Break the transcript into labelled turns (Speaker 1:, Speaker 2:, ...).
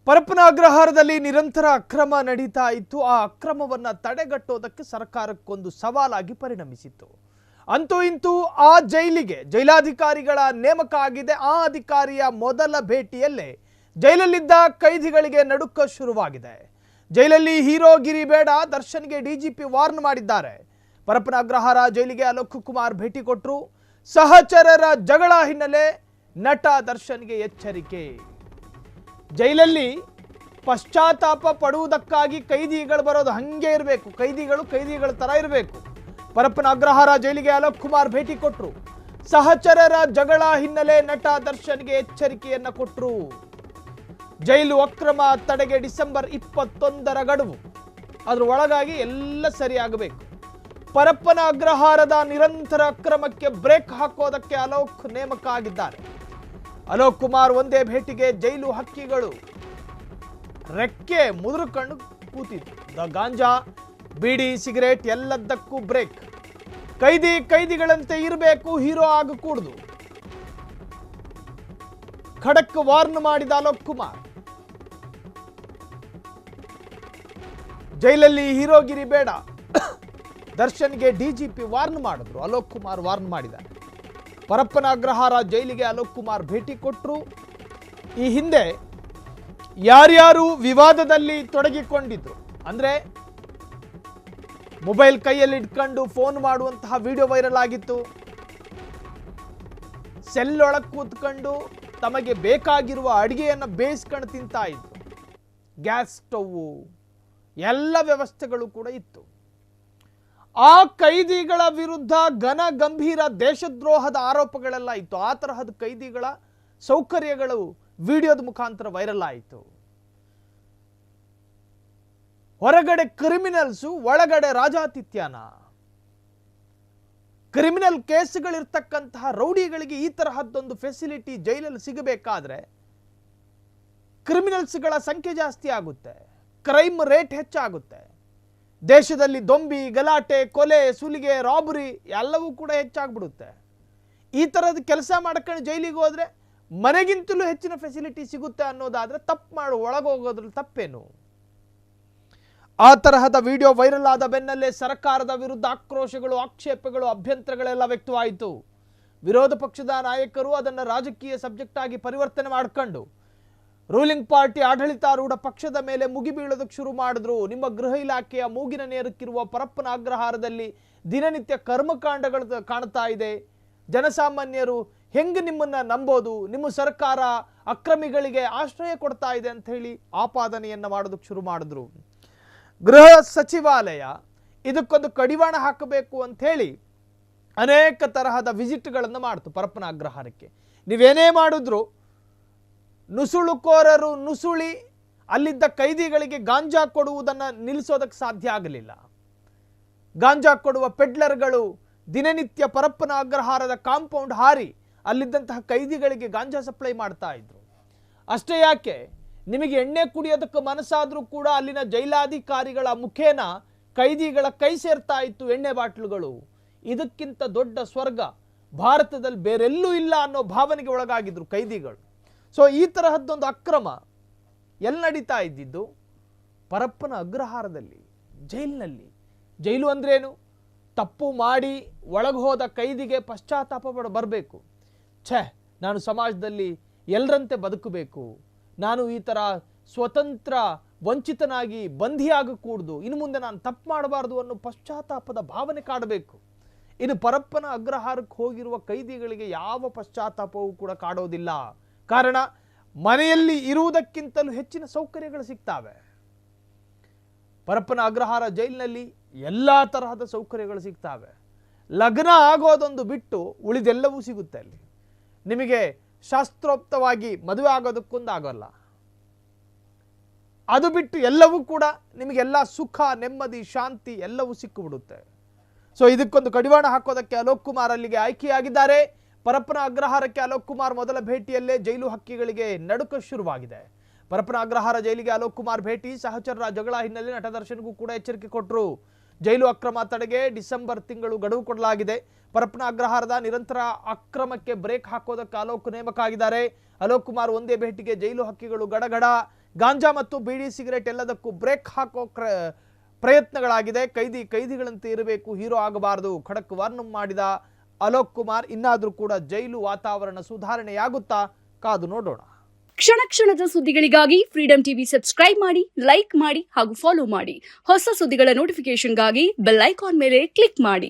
Speaker 1: ಪರಪ್ಪನ ಅಗ್ರಹಾರದಲ್ಲಿ ನಿರಂತರ ಅಕ್ರಮ ನಡೀತಾ ಇತ್ತು. ಆ ಅಕ್ರಮವನ್ನ ತಡೆಗಟ್ಟೋದಕ್ಕೆ ಸರ್ಕಾರಕ್ಕೊಂದು ಸವಾಲಾಗಿ ಪರಿಣಮಿಸಿತ್ತು. ಅಂತೂ ಇಂತೂ ಆ ಜೈಲಿಗೆ ಜೈಲಾಧಿಕಾರಿಗಳ ನೇಮಕ ಆಗಿದೆ. ಆ ಅಧಿಕಾರಿಯ ಮೊದಲ ಭೇಟಿಯಲ್ಲೇ ಜೈಲಲ್ಲಿದ್ದ ಕೈದಿಗಳಿಗೆ ನಡುಕ ಶುರುವಾಗಿದೆ. ಜೈಲಲ್ಲಿ ಹೀರೋಗಿರಿ ಬೇಡ, ದರ್ಶನ್ಗೆ ಡಿಜಿಪಿ ವಾರ್ನ್ ಮಾಡಿದ್ದಾರೆ. ಪರಪ್ಪನ ಅಗ್ರಹಾರ ಜೈಲಿಗೆ ಅಲೋಕ್ ಕುಮಾರ್ ಭೇಟಿ ಕೊಟ್ಟರು. ಸಹಚರರ ಜಗಳ ಹಿನ್ನೆಲೆ ನಟ ದರ್ಶನ್ಗೆ ಎಚ್ಚರಿಕೆ. ಜೈಲಲ್ಲಿ ಪಶ್ಚಾತ್ತಾಪ ಪಡುವುದಕ್ಕಾಗಿ ಕೈದಿಗಳು ಬರೋದು ಹಂಗೆ ಇರಬೇಕು. ಕೈದಿಗಳ ತರ ಇರಬೇಕು. ಪರಪ್ಪನ ಅಗ್ರಹಾರ ಜೈಲಿಗೆ ಅಲೋಕ್ ಕುಮಾರ್ ಭೇಟಿ ಕೊಟ್ಟರು. ಸಹಚರರ ಜಗಳ ಹಿನ್ನೆಲೆ ನಟ ದರ್ಶನ್ಗೆ ಎಚ್ಚರಿಕೆಯನ್ನ ಕೊಟ್ಟರು. ಜೈಲು ಅಕ್ರಮ ತಡೆಗೆ ಡಿಸೆಂಬರ್ 21ರ ಗಡುವು. ಅದ್ರ ಒಳಗಾಗಿ ಎಲ್ಲ ಸರಿಯಾಗಬೇಕು. ಪರಪ್ಪನ ಅಗ್ರಹಾರದ ನಿರಂತರ ಅಕ್ರಮಕ್ಕೆ ಬ್ರೇಕ್ ಹಾಕೋದಕ್ಕೆ ಅಲೋಕ್ ನೇಮಕ ಆಗಿದ್ದಾರೆ. ಅಲೋಕ್ ಕುಮಾರ್ ಒಂದೇ ಭೇಟಿಗೆ ಜೈಲು ಹಕ್ಕಿಗಳು ರೆಕ್ಕೆ ಮುದುರುಕೊಂಡು ಕೂತಿತ್ತು. ಗಾಂಜಾ, ಬೀಡಿ, ಸಿಗರೇಟ್ ಎಲ್ಲದಕ್ಕೂ ಬ್ರೇಕ್. ಕೈದಿಗಳಂತೆ ಇರಬೇಕು, ಹೀರೋ ಆಗಕೂಡದು. ಖಡಕ್ ವಾರ್ನ್ ಮಾಡಿದ ಅಲೋಕ್ ಕುಮಾರ್. ಜೈಲಲ್ಲಿ ಹೀರೋಗಿರಿ ಬೇಡ, ದರ್ಶನ್ಗೆ ಡಿಜಿಪಿ ವಾರ್ನ್ ಮಾಡಿದ್ರು. ಅಲೋಕ್ ಕುಮಾರ್ ವಾರ್ನ್ ಮಾಡಿದ್ದಾರೆ. ಪರಪ್ಪನ ಅಗ್ರಹಾರ ಜೈಲಿಗೆ ಅಲೋಕ್ ಕುಮಾರ್ ಭೇಟಿ ಕೊಟ್ಟರು. ಈ ಹಿಂದೆ ಯಾರ್ಯಾರು ವಿವಾದದಲ್ಲಿ ತೊಡಗಿಕೊಂಡಿದ್ರು ಅಂದ್ರೆ ಮೊಬೈಲ್ ಕೈಯಲ್ಲಿ ಇಟ್ಕೊಂಡು ಫೋನ್ ಮಾಡುವಂತಹ ವಿಡಿಯೋ ವೈರಲ್ ಆಗಿತ್ತು. ಸೆಲ್ ಒಳಗೆ ಕೂತ್ಕೊಂಡು ತಮಗೆ ಬೇಕಾಗಿರುವ ಅಡಿಗೆಯನ್ನು ಬೇಯಿಸ್ಕೊಂಡು ತಿಂತಾ ಇದ್ರು. ಗ್ಯಾಸ್ ಸ್ಟವ್ ಎಲ್ಲ ವ್ಯವಸ್ಥೆಗಳು ಕೂಡ ಇತ್ತು. ಆ ಕೈದಿಗಳ ವಿರುದ್ಧ ಘನ ಗಂಭೀರ ದೇಶದ್ರೋಹದ ಆರೋಪಗಳೆಲ್ಲ ಇತ್ತು. ಆ ತರಹದ ಕೈದಿಗಳ ಸೌಕರ್ಯಗಳು ವಿಡಿಯೋದ ಮುಖಾಂತರ ವೈರಲ್ ಆಯಿತು. ಹೊರಗಡೆ ಕ್ರಿಮಿನಲ್ಸು, ಒಳಗಡೆ ರಾಜಾತಿಥ್ಯಾನ. ಕ್ರಿಮಿನಲ್ ಕೇಸ್ಗಳಿರ್ತಕ್ಕಂತಹ ರೌಡಿಗಳಿಗೆ ಈ ತರಹದ್ದೊಂದು ಫೆಸಿಲಿಟಿ ಜೈಲಲ್ಲಿ ಸಿಗಬೇಕಾದ್ರೆ ಕ್ರಿಮಿನಲ್ಸ್ಗಳ ಸಂಖ್ಯೆ ಜಾಸ್ತಿ ಆಗುತ್ತೆ, ಕ್ರೈಮ್ ರೇಟ್ ಹೆಚ್ಚಾಗುತ್ತೆ. ದೇಶದಲ್ಲಿ ದೊಂಬಿ, ಗಲಾಟೆ, ಕೊಲೆ, ಸುಲಿಗೆ, ರಾಬರಿ ಎಲ್ಲವೂ ಕೂಡ ಹೆಚ್ಚಾಗ್ಬಿಡುತ್ತೆ. ಈ ಥರದ ಕೆಲಸ ಮಾಡ್ಕೊಂಡು ಜೈಲಿಗೆ ಹೋದ್ರೆ ಮನೆಗಿಂತಲೂ ಹೆಚ್ಚಿನ ಫೆಸಿಲಿಟಿ ಸಿಗುತ್ತೆ ಅನ್ನೋದಾದ್ರೆ ಒಳಗೋಗೋದ್ರಲ್ಲಿ ತಪ್ಪೇನು? ಆ ತರಹದ ವಿಡಿಯೋ ವೈರಲ್ ಆದ ಬೆನ್ನಲ್ಲೇ ಸರ್ಕಾರದ ವಿರುದ್ಧ ಆಕ್ರೋಶಗಳು, ಆಕ್ಷೇಪಗಳು, ಅಭ್ಯಂತರಗಳೆಲ್ಲ ವ್ಯಕ್ತವಾಯಿತು. ವಿರೋಧ ಪಕ್ಷದ ನಾಯಕರು ಅದನ್ನು ರಾಜಕೀಯ ಸಬ್ಜೆಕ್ಟ್ ಆಗಿ ಪರಿವರ್ತನೆ ಮಾಡ್ಕೊಂಡು ರೂಲಿಂಗ್ ಪಾರ್ಟಿ ಆಡಳಿತಾರೂಢ ಪಕ್ಷದ ಮೇಲೆ ಮುಗಿಬೀಳೋದಕ್ಕೆ ಶುರು ಮಾಡಿದ್ರು. ನಿಮ್ಮ ಗೃಹ ಇಲಾಖೆಯ ಮೂಗಿನ ನೇರಕ್ಕಿರುವ ಪರಪ್ಪನ ಅಗ್ರಹಾರದಲ್ಲಿ ದಿನನಿತ್ಯ ಕರ್ಮಕಾಂಡಗಳು ಕಾಣ್ತಾ ಇದೆ. ಜನಸಾಮಾನ್ಯರು ಹೆಂಗೆ ನಿಮ್ಮನ್ನ ನಂಬೋದು? ನಿಮ್ಮ ಸರ್ಕಾರ ಅಕ್ರಮಿಗಳಿಗೆ ಆಶ್ರಯ ಕೊಡ್ತಾ ಇದೆ ಅಂತ ಹೇಳಿ ಆಪಾದನೆಯನ್ನ ಮಾಡೋದಕ್ಕೆ ಶುರು ಮಾಡಿದ್ರು. ಗೃಹ ಸಚಿವಾಲಯ ಇದಕ್ಕೊಂದು ಕಡಿವಾಣ ಹಾಕಬೇಕು ಅಂತ ಹೇಳಿ ಅನೇಕ ತರಹದ ವಿಸಿಟ್ಗಳನ್ನು ಮಾಡ್ತು ಪರಪ್ಪನ ಅಗ್ರಹಾರಕ್ಕೆ. ನೀವೇನೇ ಮಾಡಿದ್ರು ನುಸುಳುಕೋರರು ನುಸುಳಿ ಅಲ್ಲಿದ್ದ ಕೈದಿಗಳಿಗೆ ಗಾಂಜಾ ಕೊಡುವುದನ್ನು ನಿಲ್ಲಿಸೋದಕ್ಕೆ ಸಾಧ್ಯ ಆಗಲಿಲ್ಲ. ಗಾಂಜಾ ಕೊಡುವ ಪೆಡ್ಲರ್ಗಳು ದಿನನಿತ್ಯ ಪರಪ್ಪನ ಅಗ್ರಹಾರದ ಕಾಂಪೌಂಡ್ ಹಾರಿ ಅಲ್ಲಿದ್ದಂತಹ ಕೈದಿಗಳಿಗೆ ಗಾಂಜಾ ಸಪ್ಲೈ ಮಾಡ್ತಾ ಇದ್ರು. ಅಷ್ಟೇ ಯಾಕೆ, ನಿಮಗೆ ಎಣ್ಣೆ ಕುಡಿಯೋದಕ್ಕೆ ಮನಸ್ಸಾದ್ರೂ ಕೂಡ ಅಲ್ಲಿನ ಜೈಲಾಧಿಕಾರಿಗಳ ಮುಖೇನ ಕೈದಿಗಳ ಕೈ ಸೇರ್ತಾ ಇತ್ತು ಎಣ್ಣೆ ಬಾಟ್ಲುಗಳು. ಇದಕ್ಕಿಂತ ದೊಡ್ಡ ಸ್ವರ್ಗ ಭಾರತದಲ್ಲಿ ಬೇರೆಲ್ಲೂ ಇಲ್ಲ ಅನ್ನೋ ಭಾವನೆಗೆ ಒಳಗಾಗಿದ್ರು ಕೈದಿಗಳು. ಸೊ ಈ ತರಹದ್ದೊಂದು ಅಕ್ರಮ ಎಲ್ಲಿ ನಡೀತಾ ಇದ್ದಿದ್ದು? ಪರಪ್ಪನ ಅಗ್ರಹಾರದಲ್ಲಿ, ಜೈಲಿನಲ್ಲಿ. ಜೈಲು ಅಂದ್ರೇನು? ತಪ್ಪು ಮಾಡಿ ಒಳಗೆ ಹೋದ ಕೈದಿಗೆ ಪಶ್ಚಾತ್ತಾಪ ಬರಬೇಕು. ನಾನು ಸಮಾಜದಲ್ಲಿ ಎಲ್ಲರಂತೆ ಬದುಕಬೇಕು, ನಾನು ಈ ಥರ ಸ್ವತಂತ್ರ ವಂಚಿತನಾಗಿ ಬಂಧಿಯಾಗಕೂಡ್ದು, ಇನ್ನು ಮುಂದೆ ನಾನು ತಪ್ಪು ಮಾಡಬಾರ್ದು ಅನ್ನೋ ಪಶ್ಚಾತ್ತಾಪದ ಭಾವನೆ ಕಾಡಬೇಕು. ಇನ್ನು ಪರಪ್ಪನ ಅಗ್ರಹಾರಕ್ಕೆ ಹೋಗಿರುವ ಕೈದಿಗಳಿಗೆ ಯಾವ ಪಶ್ಚಾತ್ತಾಪವೂ ಕೂಡ ಕಾಡೋದಿಲ್ಲ. ಕಾರಣ, ಮನೆಯಲ್ಲಿ ಇರುವುದಕ್ಕಿಂತಲೂ ಹೆಚ್ಚಿನ ಸೌಕರ್ಯಗಳು ಸಿಗ್ತಾವೆ. ಪರಪ್ಪನ ಅಗ್ರಹಾರ ಜೈಲಿನಲ್ಲಿ ಎಲ್ಲ ತರಹದ ಸೌಕರ್ಯಗಳು ಸಿಗ್ತಾವೆ. ಲಗ್ನ ಆಗೋದೊಂದು ಬಿಟ್ಟು ಉಳಿದೆಲ್ಲವೂ ಸಿಗುತ್ತೆ ಅಲ್ಲಿ. ನಿಮಗೆ ಶಾಸ್ತ್ರೋಕ್ತವಾಗಿ ಮದುವೆ ಆಗೋದಕ್ಕೊಂದು ಆಗೋಲ್ಲ. ಅದು ಬಿಟ್ಟು ಎಲ್ಲವೂ ಕೂಡ ನಿಮಗೆಲ್ಲ ಸುಖ, ನೆಮ್ಮದಿ, ಶಾಂತಿ ಎಲ್ಲವೂ ಸಿಕ್ಕಿಬಿಡುತ್ತೆ. ಸೊ ಇದಕ್ಕೊಂದು ಕಡಿವಾಣ ಹಾಕೋದಕ್ಕೆ ಅಲೋಕ್ ಕುಮಾರ್ ಅಲ್ಲಿಗೆ ಆಯ್ಕೆಯಾಗಿದ್ದಾರೆ. ಪರಪ್ಪನ ಅಗ್ರಹಾರಕ್ಕೆ ಅಲೋಕ್ ಕುಮಾರ್ ಮೊದಲ ಭೇಟಿಯಲ್ಲೇ ಜೈಲು ಹಕ್ಕಿಗಳಿಗೆ ನಡುಕ ಶುರುವಾಗಿದೆ. ಪರಪ್ಪನ ಅಗ್ರಹಾರ ಜೈಲಿಗೆ ಅಲೋಕ್ ಕುಮಾರ್ ಭೇಟಿ, ಸಹಚರರ ಜಗಳ ಹಿನ್ನೆಲೆ ನಟ ದರ್ಶನ್ಗೂ ಕೂಡ ಎಚ್ಚರಿಕೆ ಕೊಟ್ಟರು. ಜೈಲು ಅಕ್ರಮ ತಡೆಗೆ ಡಿಸೆಂಬರ್ ತಿಂಗಳು ಗಡುವು ಕೊಡಲಾಗಿದೆ. ಪರಪ್ಪನ ಅಗ್ರಹಾರದ ನಿರಂತರ ಅಕ್ರಮಕ್ಕೆ ಬ್ರೇಕ್ ಹಾಕೋದಕ್ಕೆ ಅಲೋಕ್ ನೇಮಕ ಆಗಿದ್ದಾರೆ. ಅಲೋಕ್ ಕುಮಾರ್ ಒಂದೇ ಭೇಟಿಗೆ ಜೈಲು ಹಕ್ಕಿಗಳು ಗಡಗಡ. ಗಾಂಜಾ ಮತ್ತು ಬೀಡಿ ಸಿಗರೇಟ್ ಎಲ್ಲದಕ್ಕೂ ಬ್ರೇಕ್ ಹಾಕೋ ಪ್ರಯತ್ನಗಳಾಗಿದೆ. ಕೈದಿಗಳಂತೆ ಇರಬೇಕು, ಹೀರೋ ಆಗಬಾರದು, ಖಡಕ್ ವಾರ್ನಿಂಗ್ ಮಾಡಿದ ಅಲೋಕ್ ಕುಮಾರ್. ಇನ್ನಾದರೂ ಕೂಡ ಜೈಲು ವಾತಾವರಣ ಸುಧಾರಣೆಯಾಗುತ್ತಾ? ಕಾದು ನೋಡೋಣ.
Speaker 2: ಕ್ಷಣ ಕ್ಷಣದ ಸುದ್ದಿಗಳಿಗಾಗಿ ಫ್ರೀಡಂ ಟಿವಿ ಸಬ್ಸ್ಕ್ರೈಬ್ ಮಾಡಿ, ಲೈಕ್ ಮಾಡಿ ಹಾಗೂ ಫಾಲೋ ಮಾಡಿ. ಹೊಸ ಸುದ್ದಿಗಳ ನೋಟಿಫಿಕೇಶನ್ಗಾಗಿ ಬೆಲ್ ಐಕಾನ್ ಮೇಲೆ ಕ್ಲಿಕ್ ಮಾಡಿ.